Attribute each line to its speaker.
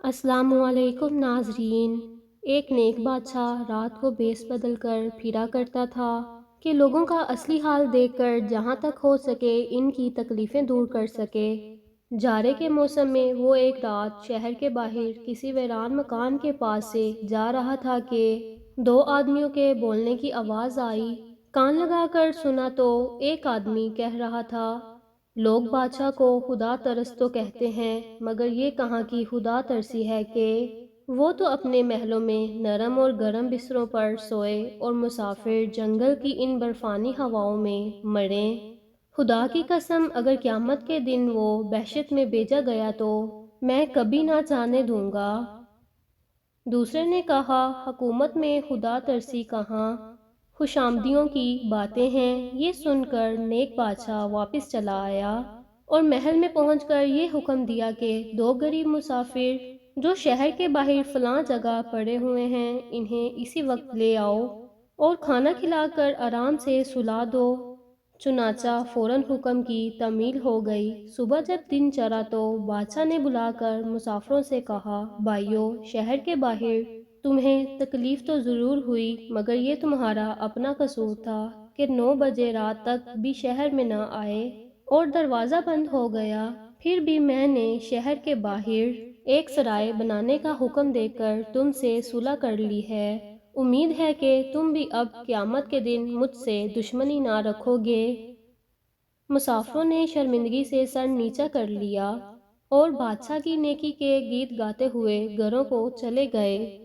Speaker 1: السلام علیکم ناظرین۔ ایک نیک بادشاہ رات کو بیس بدل کر پھرا کرتا تھا کہ لوگوں کا اصلی حال دیکھ کر جہاں تک ہو سکے ان کی تکلیفیں دور کر سکے۔ جارے کے موسم میں وہ ایک رات شہر کے باہر کسی ویران مکان کے پاس سے جا رہا تھا کہ دو آدمیوں کے بولنے کی آواز آئی۔ کان لگا کر سنا تو ایک آدمی کہہ رہا تھا، لوگ بادشاہ کو خدا ترس تو کہتے ہیں، مگر یہ کہاں کی خدا ترسی ہے کہ وہ تو اپنے محلوں میں نرم اور گرم بستروں پر سوئے اور مسافر جنگل کی ان برفانی ہواؤں میں مریں۔ خدا کی قسم، اگر قیامت کے دن وہ بحشت میں بھیجا گیا تو میں کبھی نہ جانے دوں گا۔ دوسرے نے کہا، حکومت میں خدا ترسی کہاں، خوش آمدیوں کی باتیں ہیں۔ یہ سن کر نیک بادشاہ واپس چلا آیا اور محل میں پہنچ کر یہ حکم دیا کہ دو غریب مسافر جو شہر کے باہر فلاں جگہ پڑے ہوئے ہیں انہیں اسی وقت لے آؤ اور کھانا کھلا کر آرام سے سلا دو۔ چنانچہ فوراً حکم کی تعمیل ہو گئی۔ صبح جب دن چڑھا تو بادشاہ نے بلا کر مسافروں سے کہا، بھائیو، شہر کے باہر تمہیں تکلیف تو ضرور ہوئی، مگر یہ تمہارا اپنا قصور تھا کہ 9 بجے رات تک بھی شہر میں نہ آئے اور دروازہ بند ہو گیا۔ پھر بھی میں نے شہر کے باہر ایک سرائے بنانے کا حکم دے کر تم سے صلح کر لی ہے۔ امید ہے کہ تم بھی اب قیامت کے دن مجھ سے دشمنی نہ رکھو گے۔ مسافروں نے شرمندگی سے سر نیچا کر لیا اور بادشاہ کی نیکی کے گیت گاتے ہوئے گھروں کو چلے گئے۔